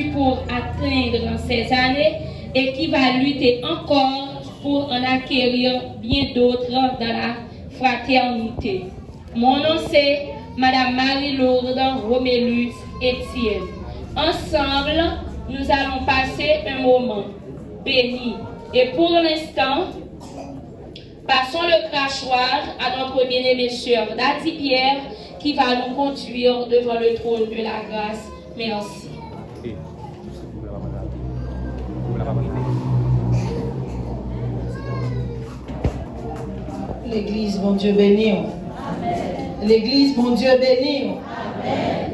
pour atteindre ces années et qui va lutter encore pour en acquérir bien d'autres dans la fraternité. Mon nom c'est Madame Marie-Lourdes Romélus Etienne. Ensemble, nous allons passer un moment béni. Et pour l'instant, passons le crachoir à notre bien-aimée sœur Dati Pierre qui va nous conduire devant le trône de la grâce. Merci. L'église, mon Dieu béni. L'église, mon Dieu béni. Amen.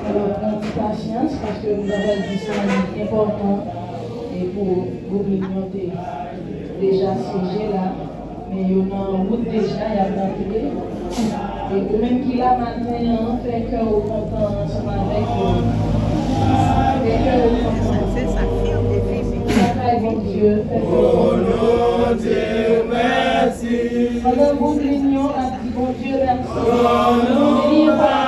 Alors, notre patience, parce que nous avons dit ça est important et pour vous déjà siégé là, mais il y a en route déjà, il y a rentré. Et même qu'il a maintenant fait cœur au content ensemble avec c'est ça, bon Dieu, oh Dieu, merci. Pendant que l'union a dit bon Dieu, merci. Oh non, Dieu, merci.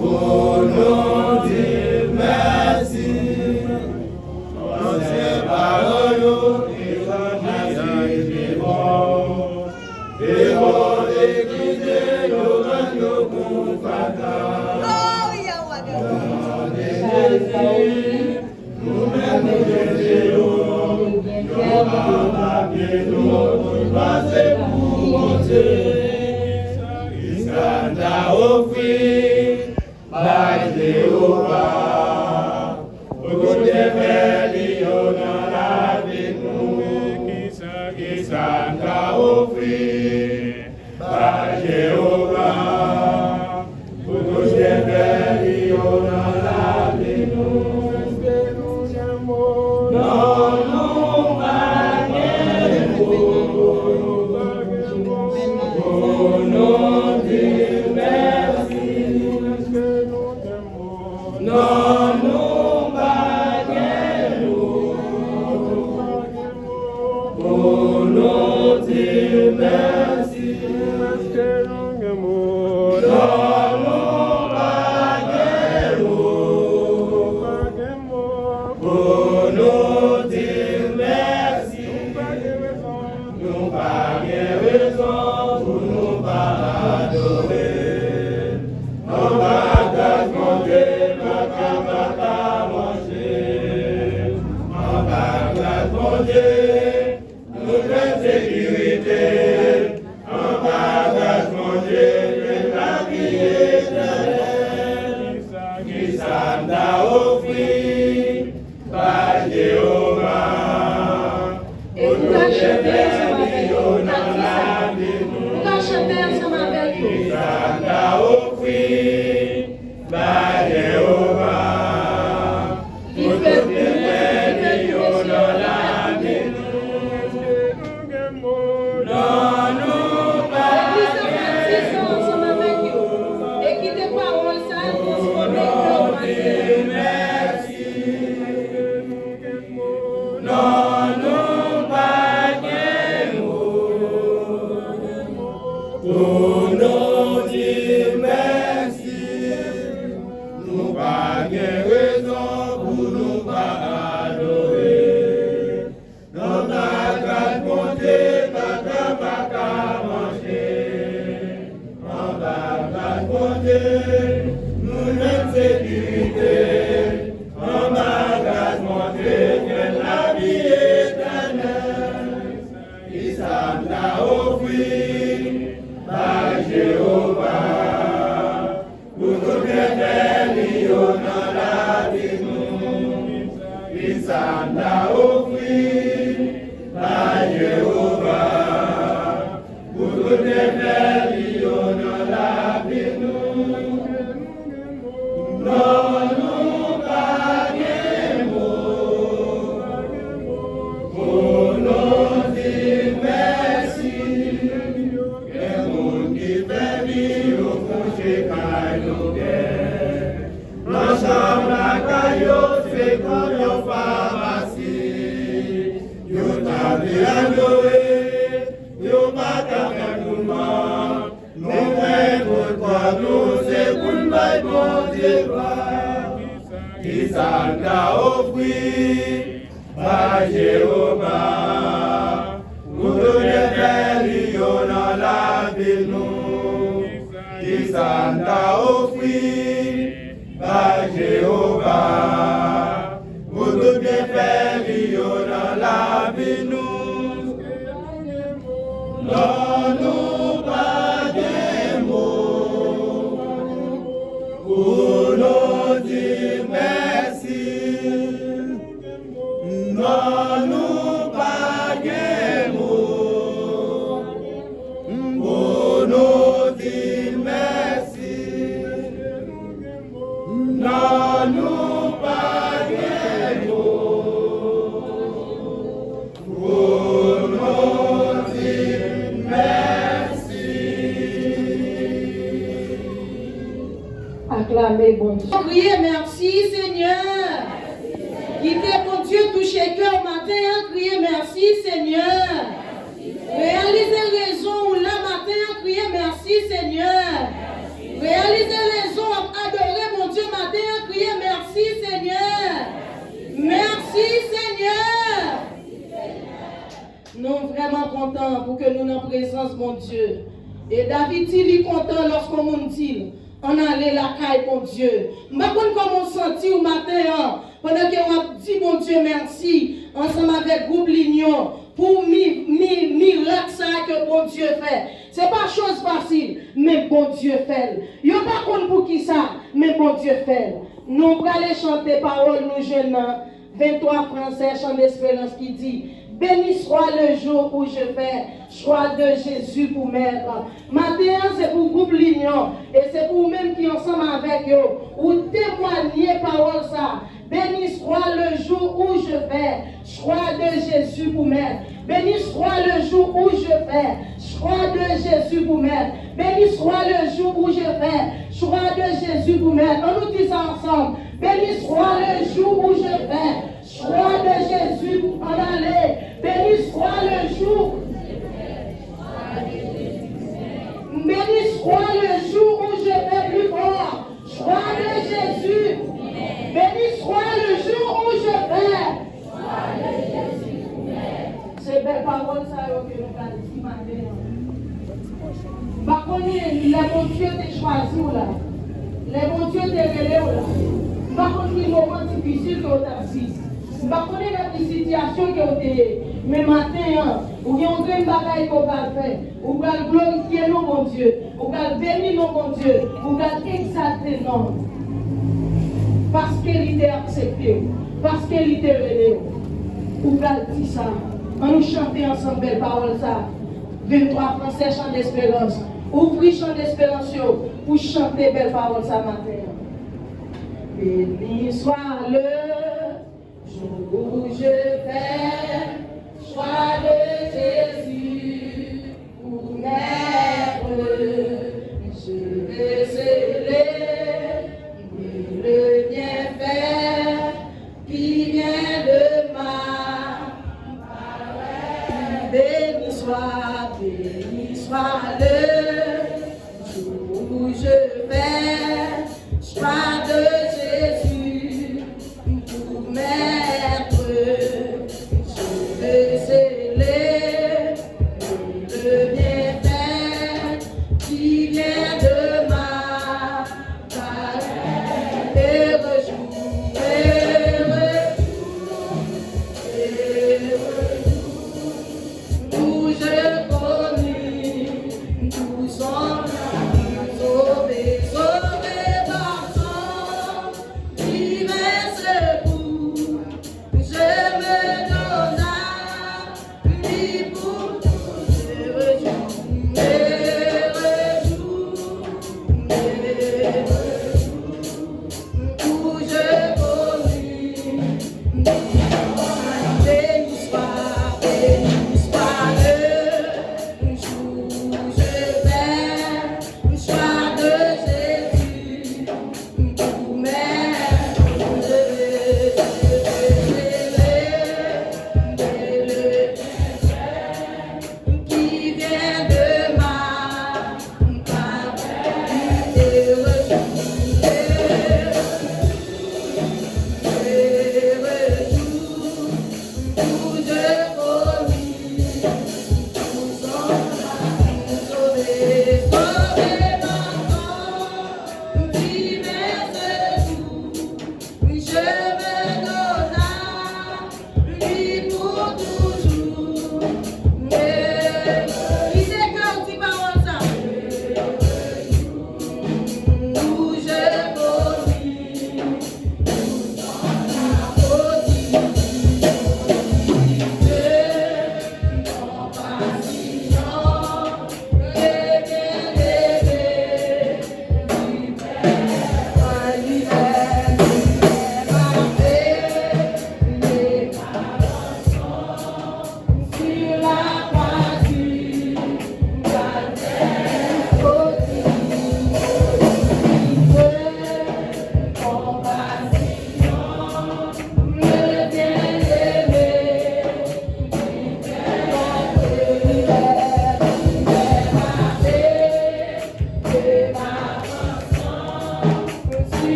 Oh non, Dieu, merci. On s'est parlé, et bon, d'écouter nos radios confortables. li adoré, yo matin nous nous mettons quoi nous c'est pour nous bon Dieu qui s'en a offert par Jéhovah, nous devons faire dans la ville nous, qui s'en a offert par Jéhovah, nous devons faire dans la ville nous, non nous pas des mots, pour nous dire merci. Non, nous pas de mots pour nous dire merci. Non, nous pas de mots pour nous dire merci. Acclamez bon Dieu. Priez merci Seigneur. Quittez bon Dieu, touchez cœur matin, criez merci Seigneur. Réalisez raison là matin, criez merci Seigneur. Réalisez raison, adorer mon Dieu matin, criez merci Seigneur. Merci Seigneur. Nous sommes vraiment contents pour que nous nous en présence mon Dieu. Et David il est content lorsqu'on nous dit on allait la caille mon Dieu. Je ne sais pas comment on sentit au matin. Pendant qu'on dit mon Dieu merci, ensemble avec groupe Lignon, pour miracle ça que bon Dieu fait. Ce n'est pas chose facile, mais bon Dieu fait. Il n'y a pas compte pour qui ça, mais bon Dieu fait. Nous allons aller chanter parole, nous jeunes, 23 Français, chant d'espérance qui dit, béni soit le jour où je fais choix de Jésus pour mettre. Matin, c'est pour groupe Lignon, et c'est pour vous-même qui ensemble avec eux, ou témoigner parole ça. Béni soit le jour où je fais choix de Jésus pour mettre. Béni soit le jour où je fais choix de Jésus pour mettre. Béni soit le jour où je fais choix de Jésus pour mettre. On nous dit ça ensemble. Béni soit le jour où je fais choix de Jésus pour en aller. Béni soit le jour. Béni soit le jour où je fais plus fort choix de Jésus. Béni soit le jour où je fais. C'est belle parole ça que nous avons dit matin. Par contre, les bons Dieu t'ont choisi là. Les bons Dieu t'ont révélé là. Par contre, les moments difficiles que vous avez assis. Par contre, les situations que vous avez. Mais matin, vous avez un grand bagage que vous avez fait. Vous allez glorifier nos bon Dieu. Vous allez bénir nos bon Dieu. Vous allez exalter nos. Parce qu'il était accepté, parce qu'il était révélé. Vous allez dire ça. On nous chanter ensemble belle parole ça. 23 Français chant d'espérance. Ouvrez chant d'espérance pour chanter belle parole ça matin. Béni soit le jour où je fais choix de Jésus pour naître. Je vais célébrer le bienfait qui vient de ma parole. Béni soit le jour où je fais choix de Jésus pour maître. Je vais célébrer le bienfait qui vient de ma parole. Heureux jour, où je connus, nous sommes sauvés, sauvés par son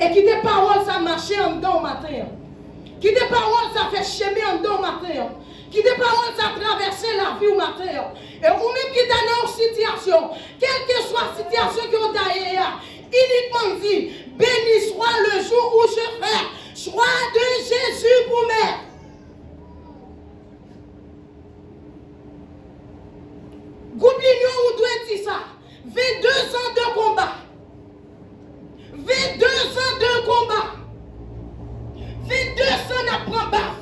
Et qui des paroles ça marche en dedans matin. Qui des paroles ça fait chemin en dedans matin. Qui des paroles ça traverser la vie au matin. Et ou même qui dans une situation, quelle que soit la situation que vous avez, uniquement dit, béni soit le jour où je fais choix de Jésus pour moi. Groupe l'union où doit dire ça. 22 ans de combat. 22 ans de combat. 22 ans d'apprendre baf.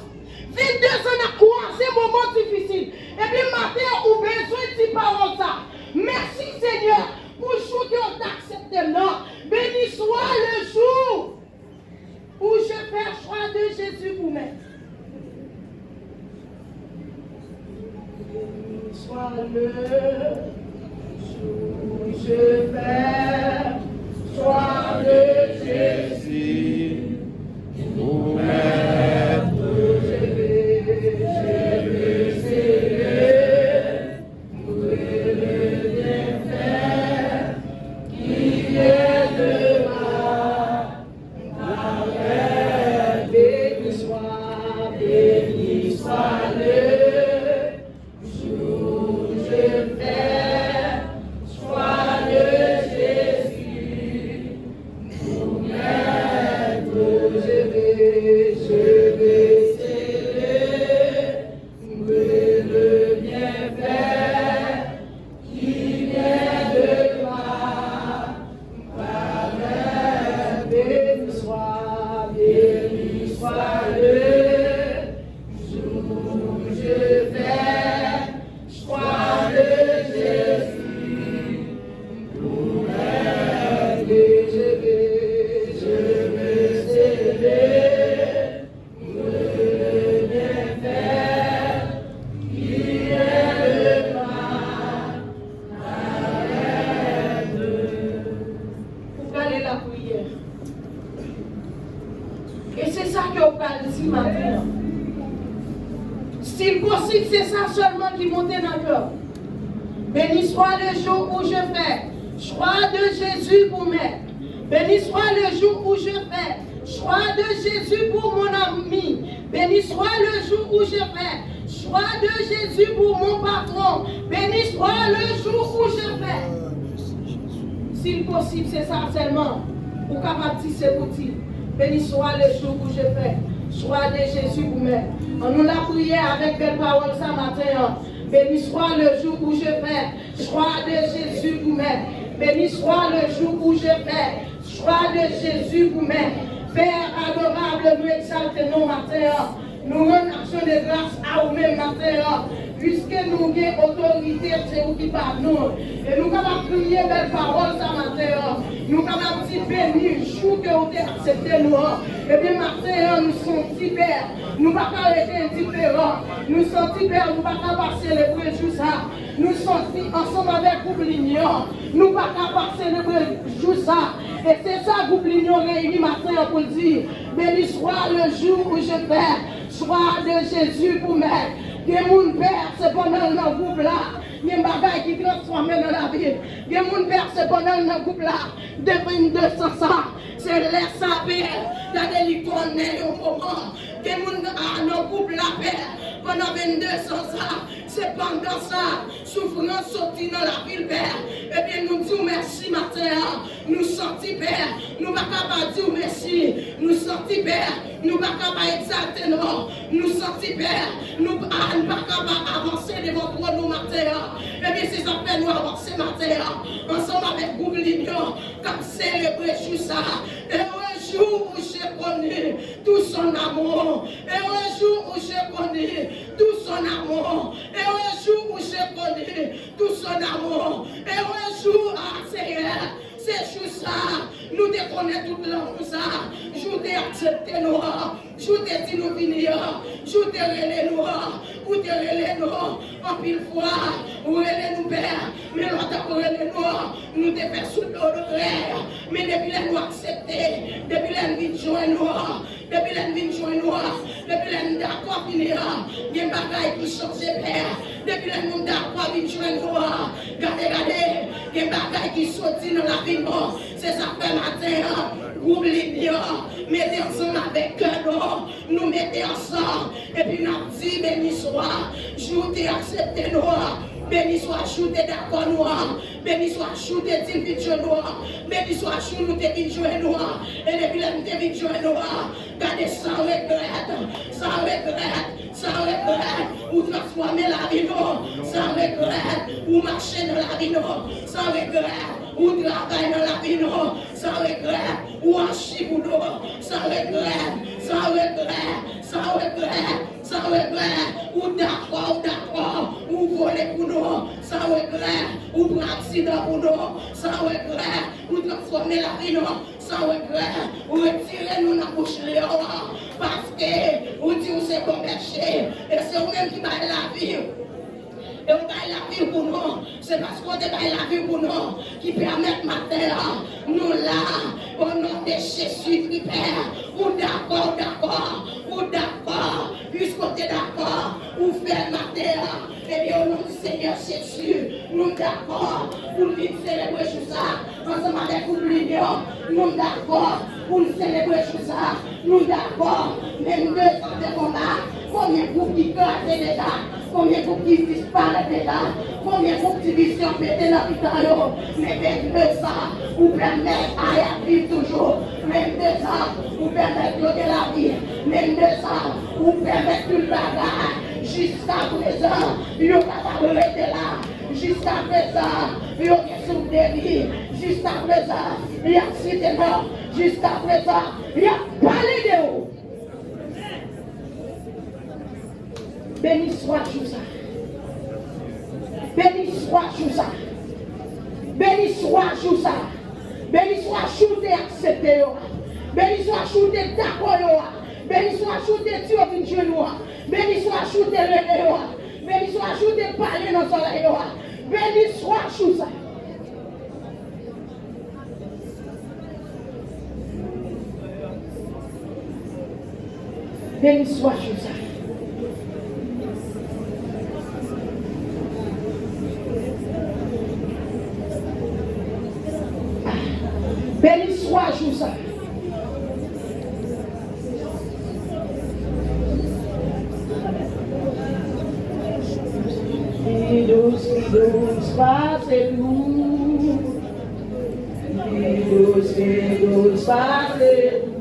22 ans à croiser moments difficiles. Et puis matin, on a besoin de paroles ça. Merci Seigneur pour le jour que on t'accepte non. Béni soit le jour où je fais choix de Jésus pour moi. Béni soit le jour où je fais choix de Jésus pour mettre. Béni soit le jour où je fais choix de Jésus pour m'aider. Béni soit le jour où je fais choix de Jésus pour mon ami. Béni soit le jour où je fais choix de Jésus pour mon patron. Béni soit le jour où je fais. S'il possible, c'est ça seulement. Pour capable dire c'est possible. Béni soit le jour où je fais choix de Jésus pour m'aider. On nous l'a prié avec belle parole ce matin. Béni soit le jour où je fais choix de Jésus pour m'aider. Béni soit le jour où je fais choix de Jésus pour m'aider. Père adorable, nous exaltons nos matins. Nous rendons action de grâce à vous-même matin. Puisque nous avons autorité, c'est vous qui parlons. Et nous avons prier belle parole ce matin. Nous avons dit béni, jour que vous avez accepté nous. Et bien matin, nous sommes Père. Nous ne pouvons pas rester indifférents. Nous sommes Père, nous ne pouvons pas célébrer tout ça. Nous sommes ensemble avec le groupe Lignon. Nous ne pouvons pas célébrer tout ça. Et c'est ça que le groupe Lignon réunit matin pour dire béni soit le jour où je fais choix de Jésus pour m'aider. Il y a mon père, c'est pendant le groupe là. Il y a des bagages qui transforment dans la vie. Il y a mon père, c'est pendant le groupe là. Depuis 200 ans, c'est laisse sa père. Regardez l'icône au moment. Il y a mon groupe là, père. Pendant 2200 ans, c'est pendant ça, souffrance sortie dans la ville, père. Eh bien, nous disons merci matin. Nous sortis, père. Nous ne pouvons pas dire merci. Nous sortis, père. Nous ne pouvons pas exalter, non. Nous sortis, père. Nous ne pouvons pas avancer devant toi, nous, matin. Eh bien, c'est ça fait nous avancer, matin. Ensemble avec groupe Lignon, comme célébrer tout ça. Et un jour où je connais tout son amour. Et un jour où je connais tout son amour. Et un jour où je connais tout son amour. Et un jour, Seigneur, c'est juste ça. Nous te connaissons tout le monde ça. Je t'ai accepté nous. Je t'ai dit nous venir. Je t'ai relé nous. Ou t'ai relé nous. En pile fois. Ou relé nous père. Mais l'autre relé nous. Nous te fait sous l'odeur. Mais depuis là nous accepter. Depuis là nous venons joindre nous. Depuis là nous venons joindre nous. Depuis là nous d'accord venir. Il y a des bagailles qui changent père. Depuis là nous d'accord venir joindre nous. Regardez. Il y a des bagailles qui sortent dans la vie. C'est ça fait matin, groupe Lignon, mettez ensemble avec nous, nous mettez ensemble, et puis nous dit béni soit, je t'ai accepté nous, béni soit, je t'ai d'accord nous, béni soit, je t'ai dit vite nous, béni soit, je nous t'ai dit jouer nous, et depuis là nous t'ai dit jouer nous, gardez sans regret, sans regret. Sans regret, ou transformer la vie, sans regret, ou marcher dans la vie, sans regret, ou travailler dans la vie, sans regret, ou agir pour nous, sans regret, sans regret, sans regret, sans regret, ou d'accord, ou voler pour nous, sans regret, ou pour accident pour nous, sans regret, ou transformer la vie, sans regret, ou retirer nous dans la bouche parce que vous dites que c'est bon péché, et c'est vous-même qui baille la vie. Et on baille la vie pour nous, c'est parce qu'on baille la vie pour nous, qui permet matin, nous là, au nom de Jésus, qui Père, ou d'accord, puisqu'on est d'accord, ou faire matin, et bien au nom du Seigneur Jésus, nous d'accord, pour venir célébrer tout ça, ensemble avec vous Lignon, nous d'accord, pour célébrer tout ça, nous d'accord, même 2 ans de combat, combien de groupes qui classent déjà, combien de groupes qui disparaissent déjà, combien de groupes qui vision péter dans l'hôpital, mais même 2 ans, vous permettre à vivre toujours, même 2 ans, vous permettre de la vie, même 2 ans, vous permettre tout le bagage, jusqu'à présent, il n'y a pas de rester là, jusqu'à présent, il y a des souffles de vie, jusqu'à présent, il y a cité mort, jusqu'à présent, il y a parlé de vous. Béni soit Joussa. Béni soit Joussa. Béni soit Joussa. Béni soit Jouté accepté. Béni soit Jouté d'accord. Béni soit Jouté Dieu vient genou. Béni soit Jouté relé. Béni soit Jouté parler dans son oreille. Béni soit Joussa. Béni soit Joussa. 3 jours ça. Fidos, passez-nous. Fidos, passez-nous.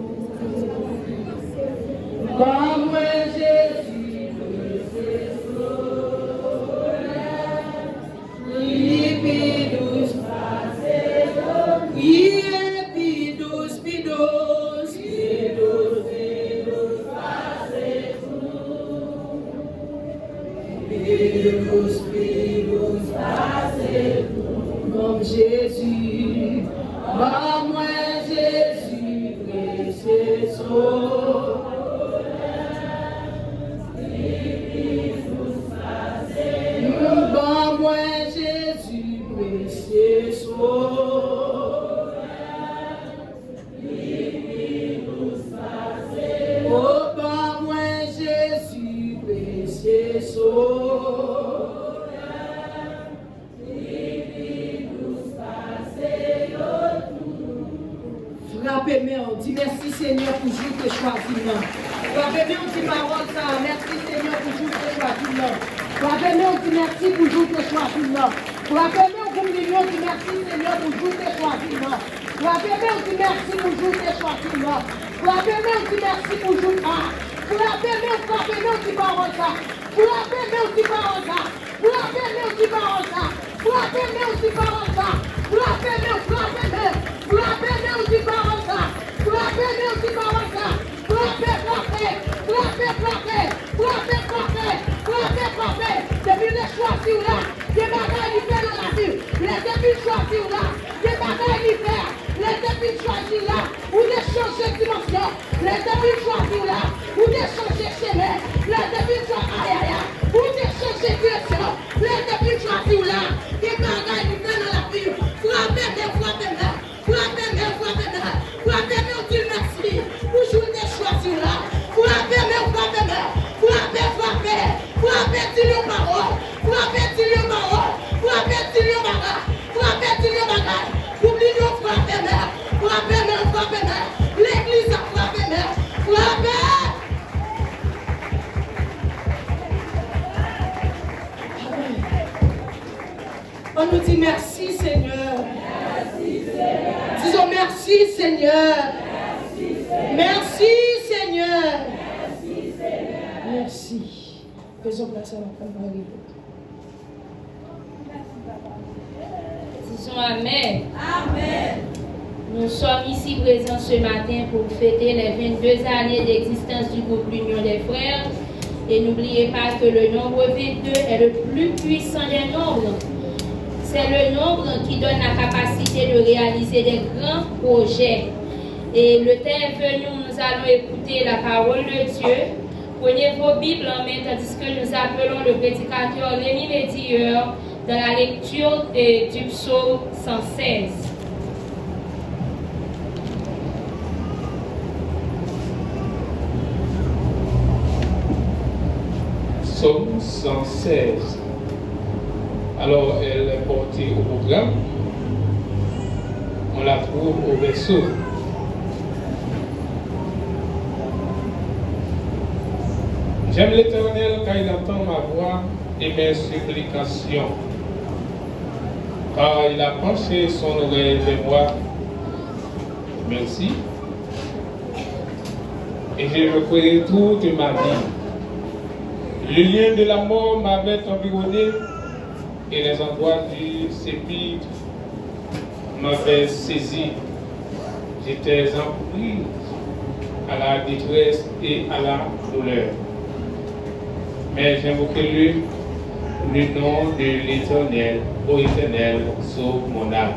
Comme Jésus, Fidos, passez-nous. Fidos, Fidos, Fidos, Fidos, Fidos, passez-nous. Comme Jésus, comme Jésus, précieux sauveur. Comme Jésus, précieux sauveur. Oh, comme Jésus, précieux sauveur. Frappez-moi, on dit merci Seigneur pour jour que choisi. Frappez-moi, on dit parole ça. Merci Seigneur pour jour que choisi. Frappez-moi, on dit merci pour jour que choisi. Frappez-moi, on dit merci Seigneur pour jour que choisi. Frappez-moi, on dit merci pour jour que choisi. Frappez-moi, on dit merci pour jour A. Frappez-moi, on dit parole ça. Frappez-moi, on dit parole ça. Frappez-moi, on dit parole ça. Frappez-moi, on dit parole ça. Frappez-moi, frappez-moi. Frappez-moi, on dit parole ça. Frappez-moi, on dit parole ça. Frappez, frappez. Frappez, frappez. Frappez, frappez. Frappez, frappez. Depuis les choisis là, des bagailles qui fait dans la vie. Les depuis choisis là, des bagailles qui fait. Les depuis choisis là, ou des changer de dimension. Les depuis choisis là, ou des changer de chemin. Les depuis choisis, aïe aïe aïe, ou des changer de direction. Les depuis choisis là, des bagailles qui fait dans la vie. Frappez-moi, frappez-moi. Frappez-moi, frappez-moi. Frappez-moi, on dit merci. Pour jouer des choisis là. Frappez-moi, frappez-moi. Frappez, frappez. Frappez, dis-le parole. Frappez, dis-le parole. Frappez, dis-le bagage. Frappez, dis-le bagage. Oubliez-nous, frappez-moi. Frappez-moi, frappez-moi. L'église a frappé-moi. Frappez. On nous dit merci Seigneur. Disons merci Seigneur. Merci Seigneur. Merci. Faisons place à la parole. Disons Amen. Amen. Nous sommes ici présents ce matin pour fêter les 22 années d'existence du groupe L'Union des Frères. Et n'oubliez pas que le nombre 22 est le plus puissant des nombres. C'est le nombre qui donne la capacité de réaliser des grands projets. Et le temps est venu où nous allons écouter la parole de Dieu. Prenez vos Bibles en main tandis que nous appelons le prédicateur Rémi Médilleur dans la lecture du psaume 116. Psaume 116. Alors, elle est portée au programme. On la trouve au verset. J'aime l'Éternel car il entend ma voix et mes supplications. Car il a penché son oreille vers moi. Merci. Et j'ai reconnu toute ma vie. Le lien de la mort m'avait environné et les endroits du sépulcre m'avaient saisi. J'étais empris à la détresse et à la douleur. Mais j'invoquai le nom de l'Éternel. Ô Éternel, sauve mon âme.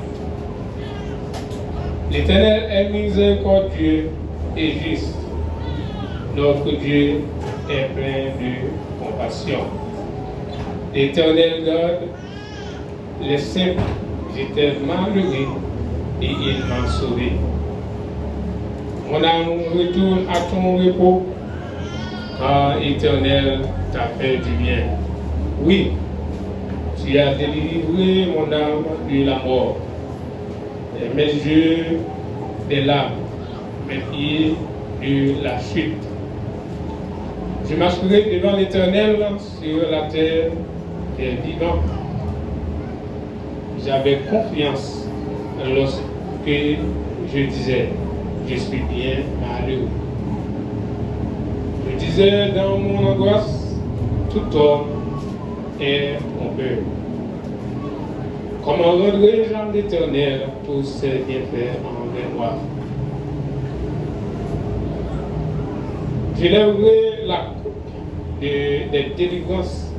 L'Éternel est miséricordieux et juste. Notre Dieu est plein de compassion. L'Éternel garde les simples. J'étais malheureux et il m'a sauvé. Mon âme retourne à ton repos, car Éternel t'a fait du bien. Oui, tu as délivré mon âme de la mort. Et mes yeux des larmes, mes pieds de la chute. Je marcherai devant l'Éternel sur la terre des vivants. J'avais confiance lorsque je disais, je suis bien malheureux. Je disais dans mon angoisse, tout homme est trompeur. Comment rendrai-je à l'Éternel pour ses bienfaits envers moi? J'élèverai la coupe des délivrances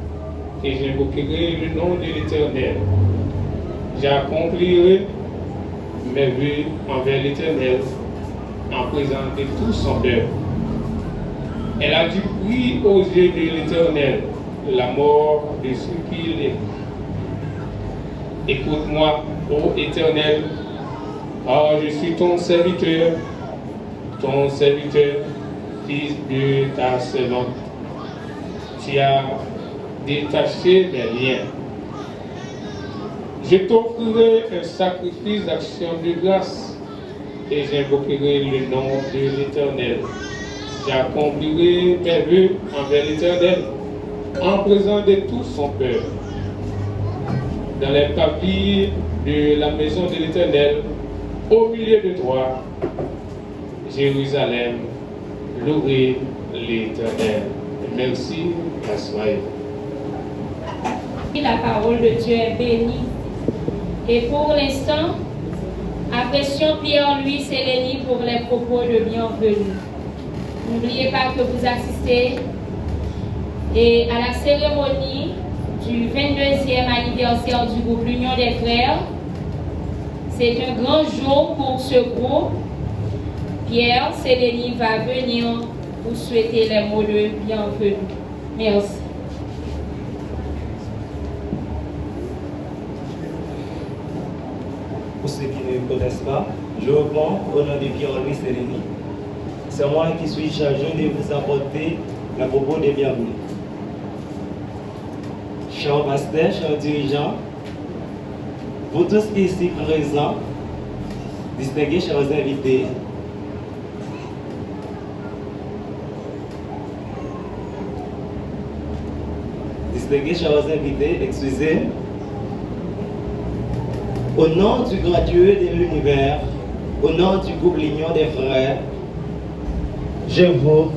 et j'invoquerai le nom de l'Éternel. J'accomplirai mes vœux envers l'Éternel en présence de tout son peuple. Elle a du bruit aux yeux de l'Éternel, la mort de ceux qui l'aiment. Écoute-moi, ô Éternel, car je suis ton serviteur, fils de ta servante. Tu as détaché mes liens. Je t'offrirai un sacrifice d'action de grâce et j'invoquerai le nom de l'Éternel. J'accomplirai mes vœux envers l'Éternel en présence de tout son peuple. Dans les papiers de la maison de l'Éternel, au milieu de toi, Jérusalem, louez l'Éternel. Merci, assoyez. La parole de Dieu est bénie. Et pour l'instant, apprécions Pierre-Louis Sélény pour les propos de bienvenue. N'oubliez pas que vous assistez et à la cérémonie du 22e anniversaire du groupe L'Union des Frères. C'est un grand jour pour ce groupe. Pierre Sélény va venir vous souhaiter les mots de bienvenue. Merci. Pour ceux qui ne me connaissent pas, je reprends au nom de Pierre-Louis Sélény. C'est moi qui suis chargé de vous apporter la propos de bienvenue. Chers pasteurs, chers dirigeants, vous tous ici présents, distingués chers invités, excusez, au nom du grand Dieu de l'univers, au nom du groupe L'Union des Frères, je vous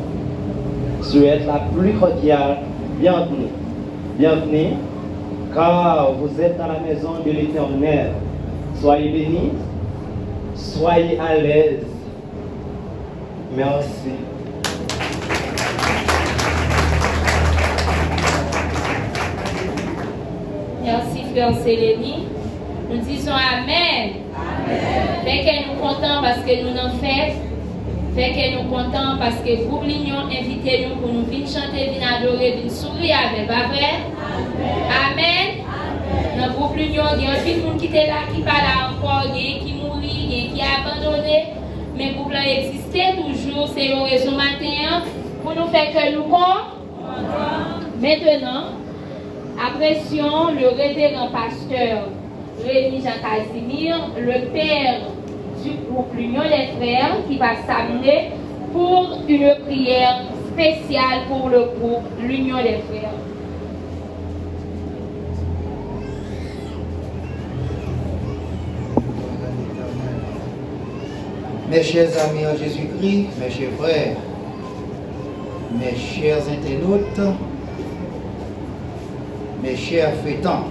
souhaite la plus cordiale bienvenue. Bienvenue, car vous êtes dans la maison de l'Éternel. Soyez bénis, soyez à l'aise. Merci. Merci, frère Sélény. Nous disons Amen. Amen. Fait que nous comptons parce que nous n'en faisons. Fait que nous comptons parce que le groupe L'Union invite nous pour nous venir chanter, venir adorer, venir sourire avec. Pas vrai? Amen. Dans le groupe L'Union, il y a un petit monde qui était là, qui n'est pas là encore, qui mourit, qui a abandonné. Mais le groupe là existait toujours. C'est une raison matin pour nous faire que nous comptons. Maintenant, apprécions le révérend pasteur Rémi Jean-Casimir, le père du groupe L'Union des Frères, qui va s'amener pour une prière spéciale pour le groupe L'Union des Frères. Mes chers amis en Jésus-Christ, mes chers frères, mes chers internautes, mes chers fêtants,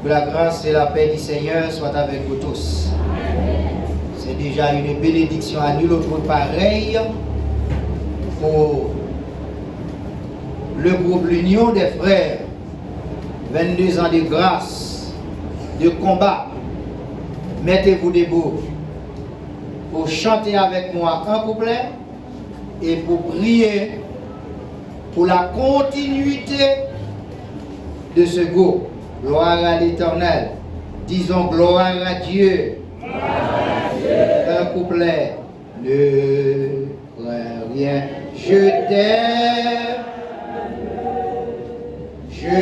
que la grâce et la paix du Seigneur soient avec vous tous. C'est déjà une bénédiction à nul autre pareil pour le groupe L'Union des Frères. 22 ans de grâce, de combat. Mettez-vous debout pour chanter avec moi un couplet et pour prier pour la continuité de ce groupe. Gloire à l'Éternel. Disons gloire à Dieu. Un couplet. Ne crains rien. Je t'aime. Je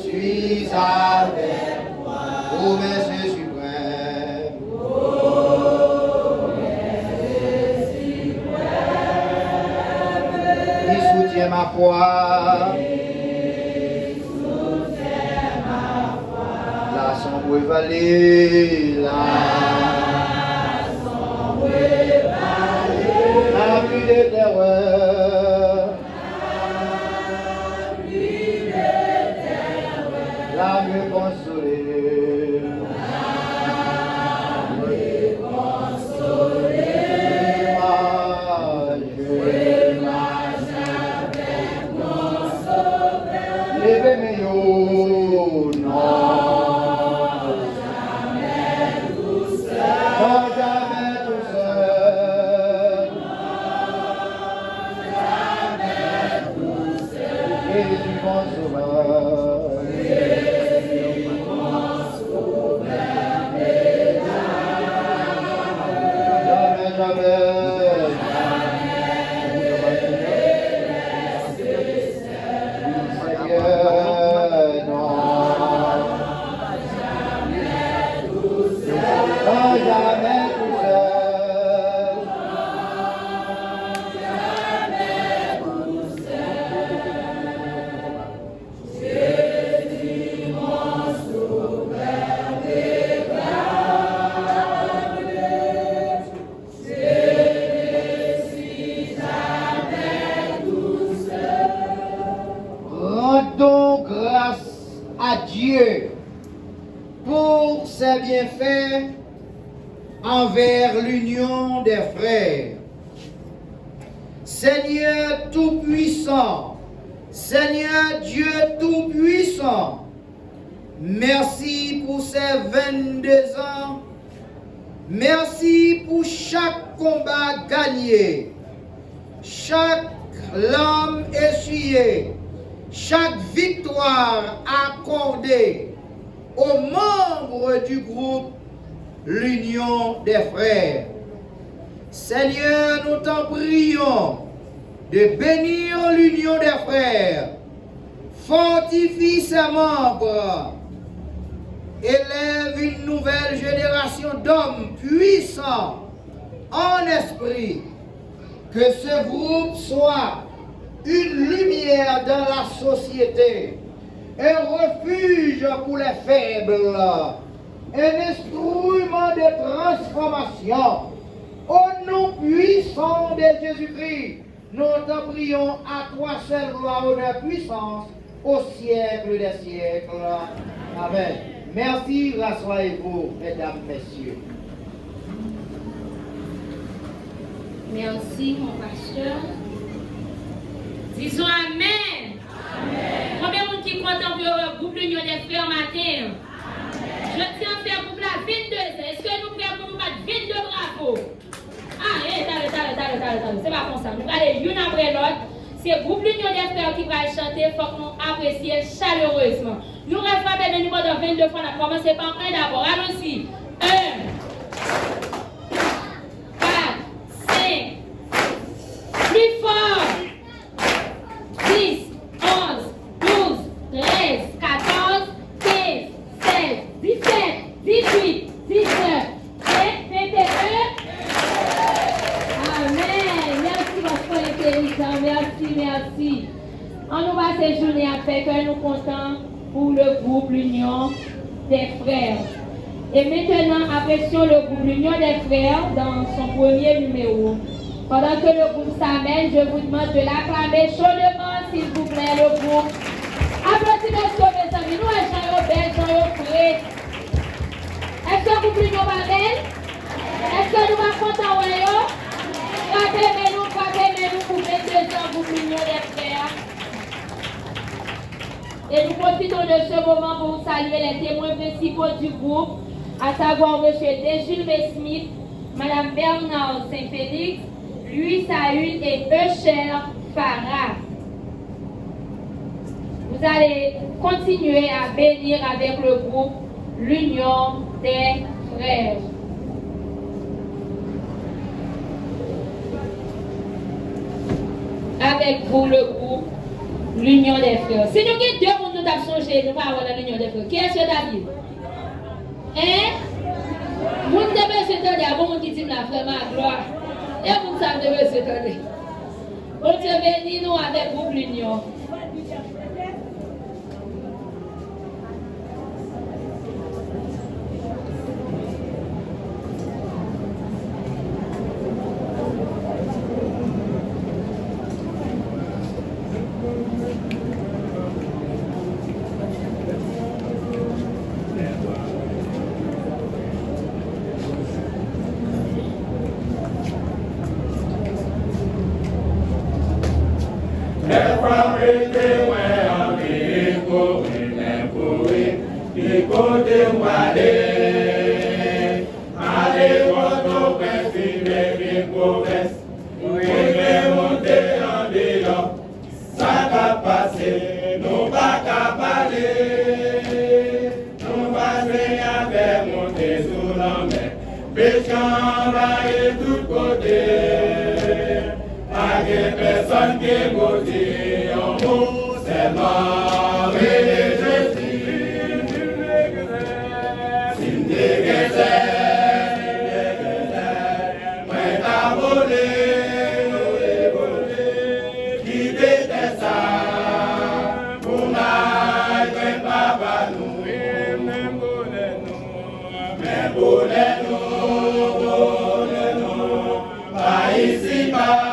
suis avec toi. Ô Monsieur suprême. ma foi. La sombre vallée, la pluie de terreur, la me consoler. Levez mes yeux, non, jamais tout seul, Jésus mon sauveur, jamais, jamais. Rendons grâce à Dieu pour ses bienfaits envers l'union des frères. Seigneur Tout-Puissant, Seigneur Dieu Tout-Puissant, merci pour ces 22 ans. Merci pour chaque combat gagné, chaque larme essuyée, chaque victoire accordée aux membres du groupe l'Union des Frères. Seigneur, nous t'en prions de bénir l'Union des Frères, fortifie ses membres, élève une nouvelle génération d'hommes puissants en esprit, que ce groupe soit une lumière dans la société, un refuge pour les faibles, un instrument de transformation. Au nom puissant de Jésus-Christ, nous t'en prions, à toi seul gloire, honneur, puissance, au siècle des siècles. Amen. Merci, rassoyez-vous, mesdames, messieurs. Merci, mon pasteur. Disons Amen. Amen. Combien de monde qui compte pour le groupe l'Union des Frères matin? Amen. Je tiens à faire groupe là 22. Est-ce que nous pouvons pour nous mettre 22 bravos? Ah, attendez. C'est pas comme ça. Nous allons l'une après l'autre. C'est le groupe l'Union des Frères qui va chanter. Il faut que nous apprécions chaleureusement. Nous réformons le numéro de 22 fois. On a commencé par un d'abord. Allons-y. 1, 4, 5. Plus fort. 10, 11, 12, 13, 14, 15, 16, 17, 18, 19, 20, 21. Amen. Merci, votre intelligent. Merci. On nous va séjourner après que nous comptons pour le groupe l'Union des Frères. Et maintenant, apprécions le groupe l'Union des Frères dans son premier numéro. Pendant que le groupe s'amène, je vous demande de l'acclamer chaudement, s'il vous plaît, le groupe. Applaudissements, mes amis. Nous, Jean-Robert, Jean-Robert. Est-ce que le groupe l'Union va belle? Est-ce que nous va content, Wayo? Frappez-nous pour 22 ans, groupe l'Union des Frères. Et nous profitons de ce moment pour saluer les témoins principaux du groupe, à savoir M. Desjulmes Smith, Mme Bernard Saint-Félix, Louis Saül et Eucher Farah. Vous allez continuer à bénir avec le groupe l'Union des Frères. Avec vous, le groupe l'Union des Frères. Si nous avons deux mondes, nous avons changé, nous allons avoir l'Union des Frères. Qui est ce David? Hein? Vous devez se tenir, bon, qui dit la frère, ma gloire. Et vous savez, devez se tenir. Bon Dieu bénis nous avec groupe l'union. Personne qui maudit en vous, c'est mort et Jésus. Si m'déguisait, moi t'as volé, qui déteste ça, pour m'aller papa nous, même pour les nous, pas ici, pas.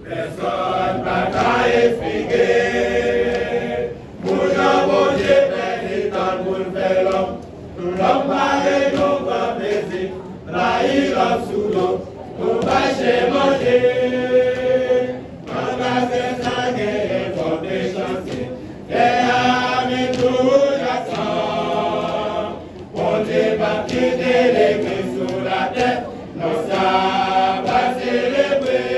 Personne n'a qu'à expliquer. Bougeons, bon Dieu, pénitent pour le faire l'homme. L'homme paraît non pas plaisir. Là, il a sous l'eau. Pour vacher manger. Quand la fête a gagné, faut des chances. Et avec tout l'accent. On n'est pas quitté l'église sous la tête. Non, ça va célébrer.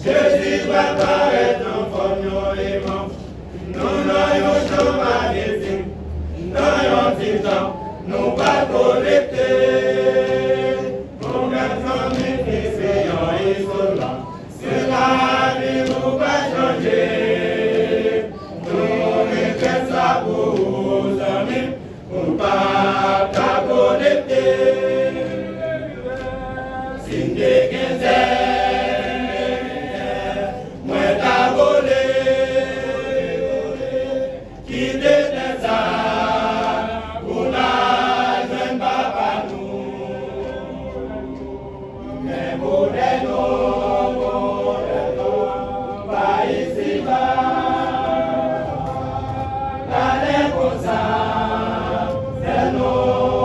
Jésus va paraître en forme aimant. Nous n'ayons jamais magnifique. N'ayons dit temps, nous pas connectés. Pour notre famille qui fait en isolant. C'est la vie nous va changer. Nous mettons ça pour vos amis. Pour pas connecter. Sin de Hello.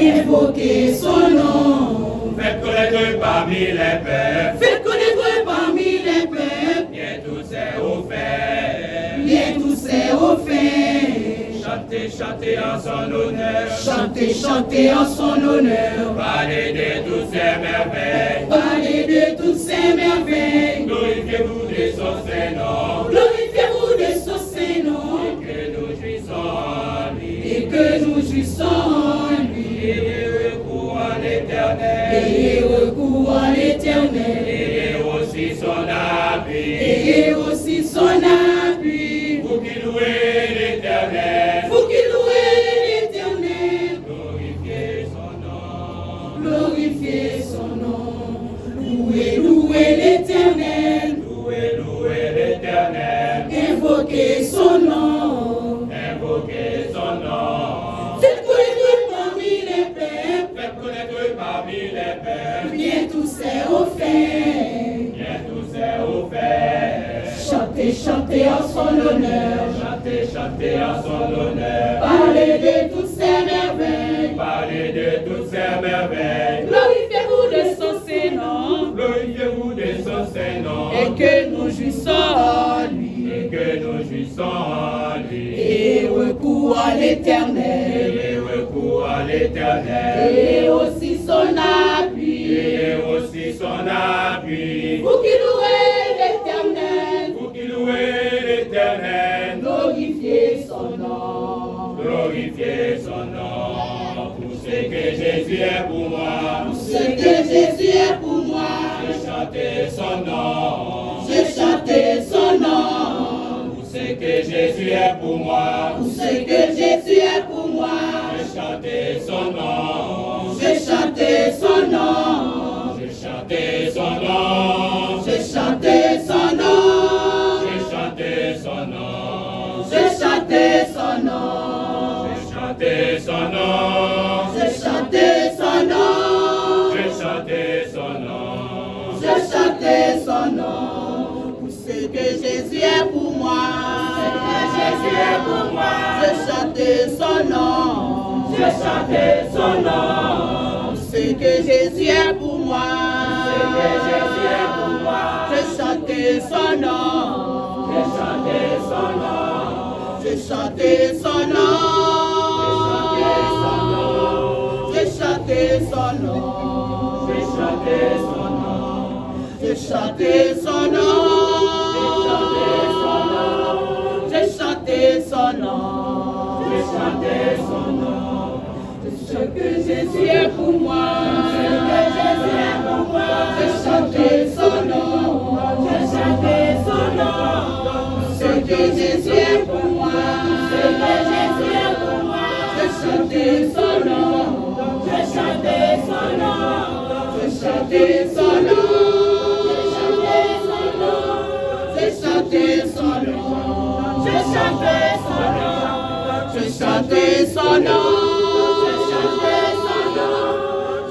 Invoquez son nom. Faites connaître parmi les peuples. Faites connaître parmi les peuples. Bien tous ses hauts faits. Bien tous ses hauts faits. Chantez, chantez en son honneur. Chantez, chantez en son honneur. Parlez de toutes ses merveilles. Parlez de toutes ses merveilles. Glorifiez-vous de son Saint-Nom. Glorifiez-vous de son Saint-Nom. Que nous jouissons en lui. Et que nous jouissons en lui. Ayez recours en l'Éternel. Ayez recours en l'Éternel. Ayez aussi son appui. Ayez aussi son appui. Vous qui louez l'Éternel. Vous qui louez l'Éternel. Glorifiez son nom. Glorifiez son nom. Louez, louez l'Éternel. Louez, louez l'Éternel. Invoquez son nom. Invoquez son nom. Faites connaître parmi les peuples. Faites connaître parmi les peuples. Bien tous ses hauts faits. Bien tous ses hauts faits. Chantez, chantez en son honneur. Chantez, chantez en son honneur. Parlez de toutes ses merveilles. Parlez de toutes ses merveilles. Glorifiez-vous de son Saint-Nom. Glorifiez-vous de son Saint-Nom. Et que nous jouissons en lui. Et que nous jouissons en lui. Et recours à l'Éternel. Et recours à l'Éternel. Et aussi son appui. Et aussi son appui. Vous qui louez l'Éternel. Vous qui louez l'Éternel. Glorifiez son nom. Glorifiez son nom. Pour ce que Jésus est pour moi. Pour ce que Jésus est pour moi. Je chantais son nom. Je chantais son nom. Pour ce que Jésus est pour moi. Pour ce que Jésus est pour moi. Je chantais son nom. Je chantais son nom. Je chantais son nom. Je chantais son nom. Je chantais son nom. Je chantais son nom. Je chantais son nom. Je chantais son nom. Je chantais son nom. Je chantais son nom. Pour ce que Jésus est pour moi. Jésus est pour moi. Je chantais son nom. Je chantais son nom. Pour ce que Jésus est pour moi. Jésus est pour moi. Je chantais son nom. Je chantais son nom. Je chantais son nom. Je chantais son nom. Je chantais son nom. Je chantais son nom. Je chantais son nom. Je chantais son nom. Ce que Jésus est pour moi. Je chantais son nom. Je chantais son nom. Ce que Jésus est pour moi. Je chantais son nom. Je chantais son nom. Je chantais son nom. Je chantais son nom. Je chantais son nom. Je chantais son nom. Je chantais son nom.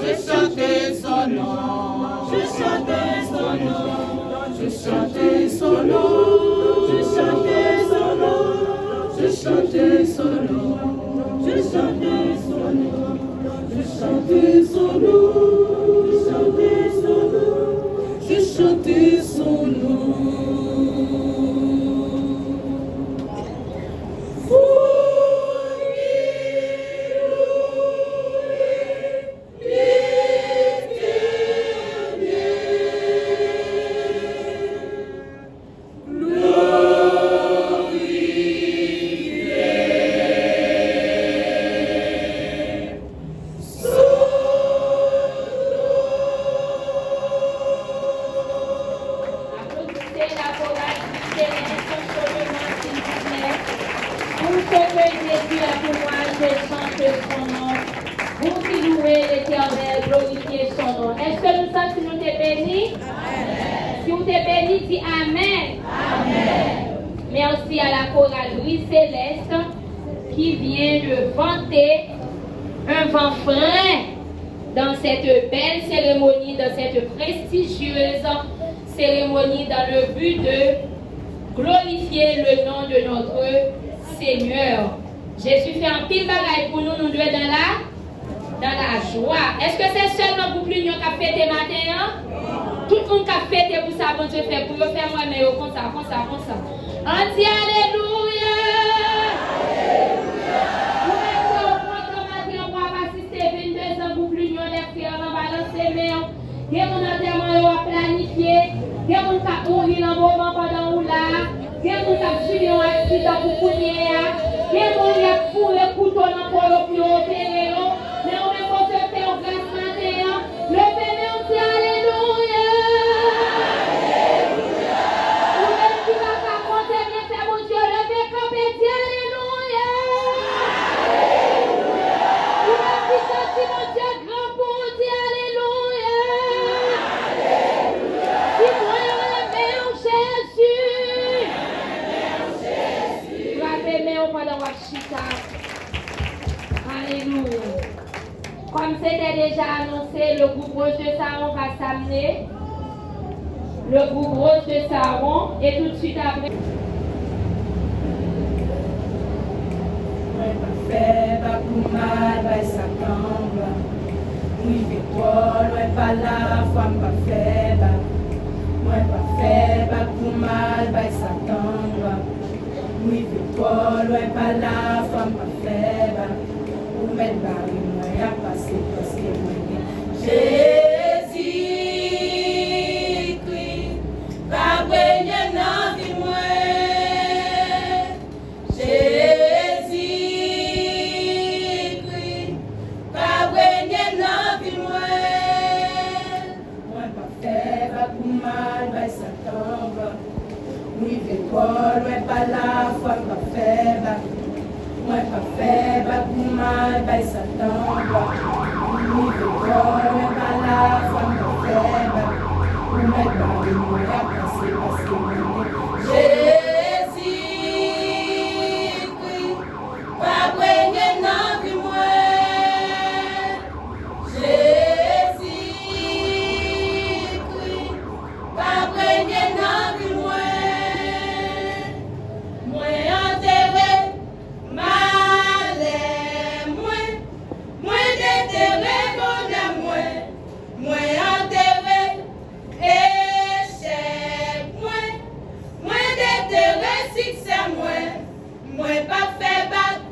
Je chantais son nom. Je chantais son nom. Je chantais son nom. Je chantais son nom. Je chantais son nom. Je chantais son nom. Je chantais son nom. Merci à la choralerie céleste qui vient de vanter un vent frais dans cette belle cérémonie, dans cette prestigieuse cérémonie, dans le but de glorifier le nom de notre Seigneur. Jésus fait un pile bagaille pour nous, nous devons dans la dans la joie. Est-ce que c'est seulement pour l'union qui a fêté matin? Hein? Tout le monde qui a fêté pour ça, bon Dieu fait pour le faire moi, mais comme ça. On dit Alléluia. Vous va assister 22 ans pour l'union, les frères, on va lancer main. Il y a mon enterrement à planifier. Il y a mon qui a mourir dans le moment pendant ou là. Il y a mon qui a subi un accident pour courir. Il y a mon qui a fourré couteau dans le pour opérer. Mais on est pour se faire grâce matin. Le Père, on dit Alléluia. Ou même qui va pas compter bien faire mon Dieu. Le Père campé dit Alléluia. Ou même qui sentit mon Dieu grand pour dire Alléluia. Dis-moi le Jésus. Gravez mes mains pendant Wachita. Alléluia. Comme c'était déjà annoncé, le groupe Rose de Saron va s'amener. Le groupe Rose de Saron et tout de suite après. Fais pas pour mal, bah ça tombe. Oui, fais-toi, loin pas la femme pas fait, bah. Moi pas fait, bah pour mal, bah ça tombe. Oui, fais-toi, loin pas la femme pas fait, bah. Ou mettre barre, moi y a passé parce que moi Jésus, Christ, va briller dans vie moi. Oui, fais-toi, loin pas la femme pas fait, bah. Moi pas fait, bah pour mal, bah ça tombe. Oui, fais-toi, loin pas la femme pas fait, bah. Pour mettre dans le monde à passer, parce que moi, Jésus, Christ, va briller dans vie moi. Jésus, Christ, va briller dans vie moi. Moi enterré, mal moi déterré bonheur moi enterré, échec moi déterré succès moi pas fait battre,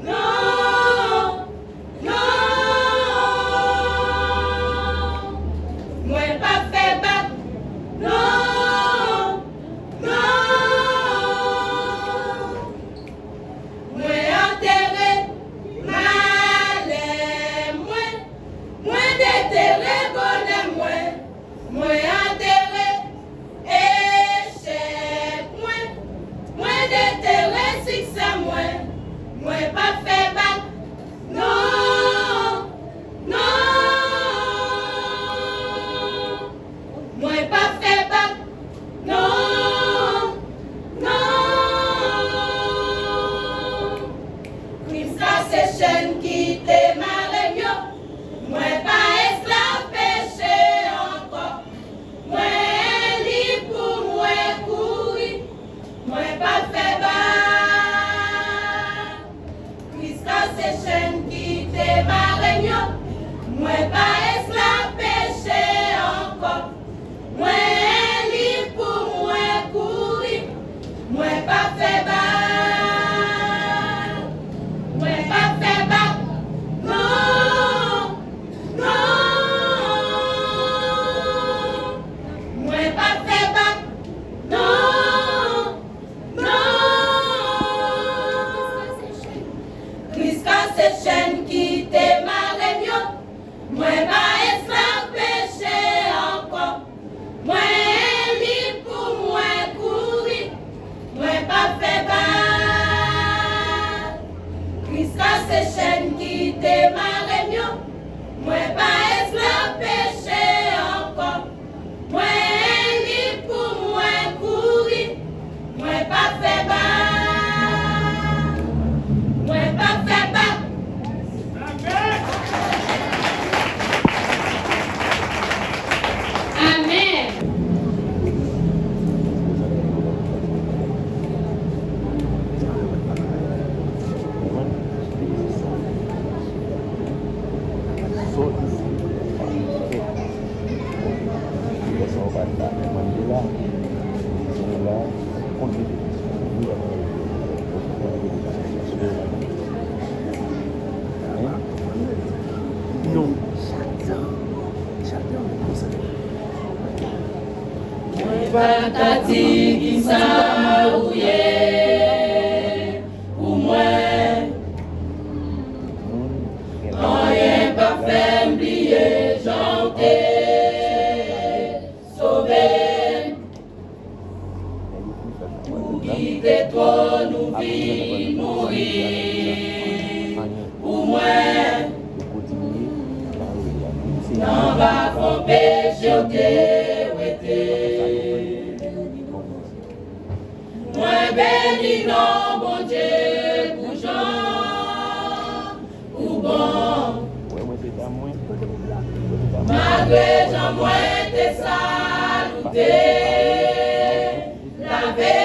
non, moi pas fait battre, non. Moi enterré, mal moi déterré bonheur moi enterré, échec moi déterré succès moi patati qui sa ouye, ou moins, rien pas fait m'blier, chanter, sauver, ou quitter toi, nous vivre, mourir, ou moins, n'en va pas péché, moi béni non bon Dieu pour Jean ou bon malgré Jean moi te saluté lavé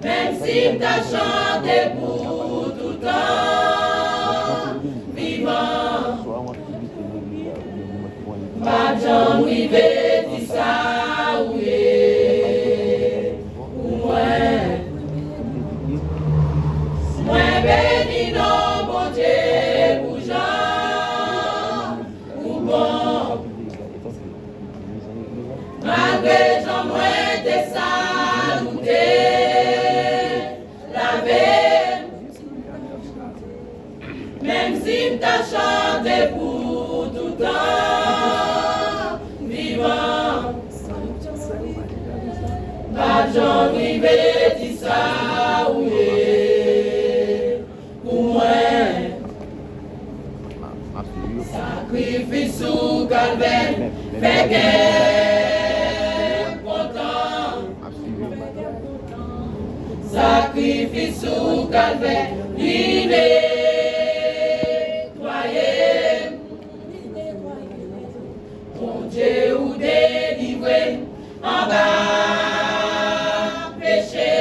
même si t'as chanté pour tout temps vivant pas Jean privé dit ça oui. Moi béni non bon Dieu pour Jean ou bon malgré Jean moi te saluté lavé même si t'as chanté pour tout temps vivant pas Jean privé dit ça oui. Sacrifice ou calvaire, fait qu'elle content. Sacrifice ou calvaire, il nettoyé. Mon Dieu ou délivré en bas péché.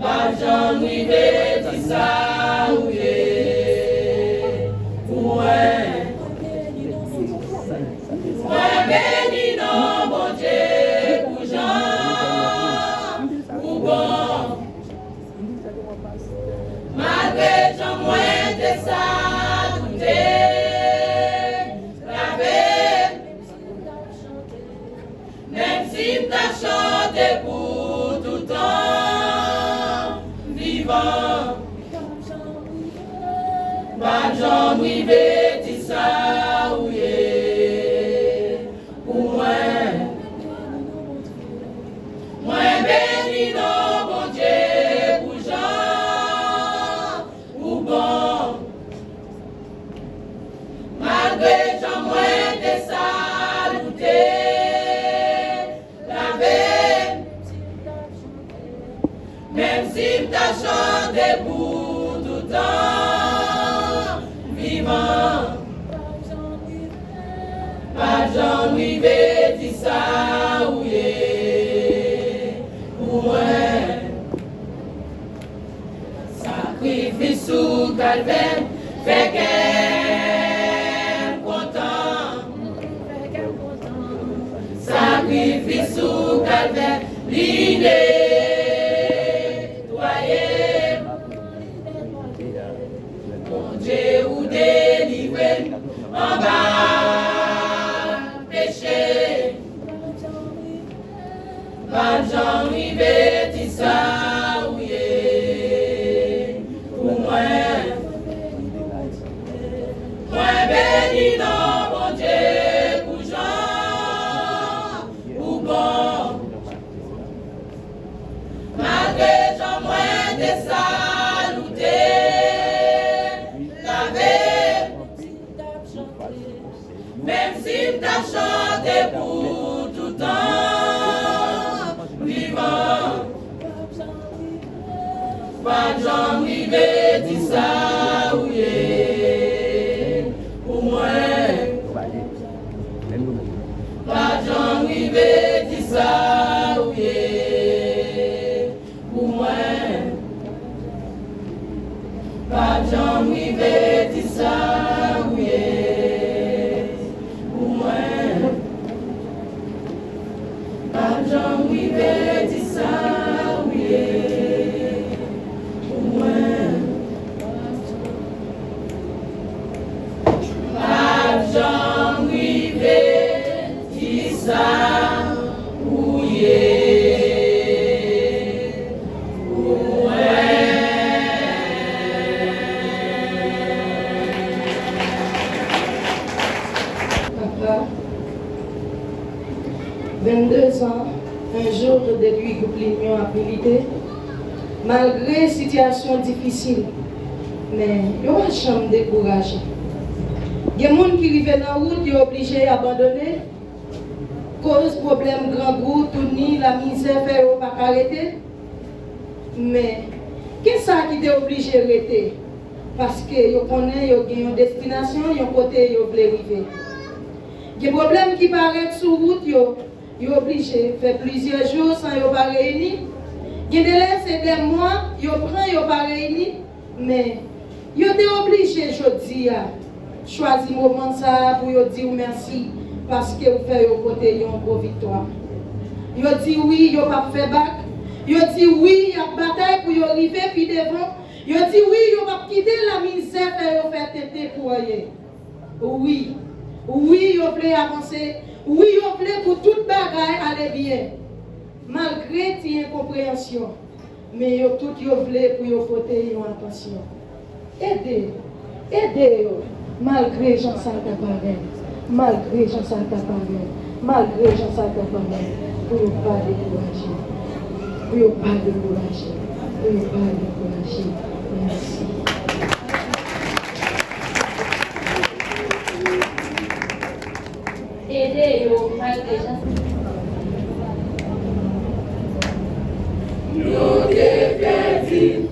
Pas j'en rivé dit ça oui. Moi béni non bon Dieu pour Jean ou bon malgré Jean moi te saluté lavé même si t'as chanté pour tout temps vivant pas Jean privé dit ça oui. Moi béni non bon Dieu pour Jean ou bon malgré Jean moi te saluté lavé même si t'as chanté pour tout temps vivant pas Jean privé dit ça oui. Sacrifice ou calvaire, fait qu'elle content. Sacrifice ou calvaire, nettoyé. Mon Dieu ou délivré en bas péché. Pas Jean rivé dit ça oui. Moi béni non bon Dieu pour Jean ou bon malgré Jean moi te saluté lavé même si t'as chanté pour tout temps vivant pas Jean privé dit ça oui. Pour moi pas Jean privé dit ça oui. Pour moi pas Jean privé dit ça oui. Pour moi pas Jean privé dit ça oui. Jean privé Papa, 22 ans, un jour depuis que l'Union a milité, malgré situation difficile, mais il y a une chambre découragée. Il y a des gens qui arrivent dans la route, ils sont obligés d'abandonner. Cause problème grand groupe, tout ni la misère fait pas arrêter. Mais qu'est-ce qui est obligé d'arrêter? Parce que ils connaissent, ils ont une destination, ils ont un côté, ils veulent arriver. Il y a des problèmes qui paraissent sur la route, ils sont obligés de faire plusieurs jours sans ne pas réunir. Il y a des délais, c'est des mois, ils prennent, ils ne pas réunir. Mais ils sont obligés, je dis, de choisir le moment pour dire merci parce que vous faites au côté une bonne victoire. Ils dit oui, ils n'ont pas fait bac. Ils dit oui, il y a une bataille pour arriver puis devant. Ils dit oui, ils n'ont pas quitté la misère et faire têter pour aller. Oui. Oui, ils voulaient avancer. Oui, ils voulaient pour toute bagaille aller bien. Malgré cette incompréhension. Mais ils voulaient pour y porter une attention. Aidez, malgré Jean Salta Pavel. Malgré Jean Salta Pavel. Malgré Jean Salta Pavel. Pour ne pas décourager. Pour ne pas décourager. Pour ne pas décourager. Merci. Aidez-yo, malgré Jean. Nous te perdis.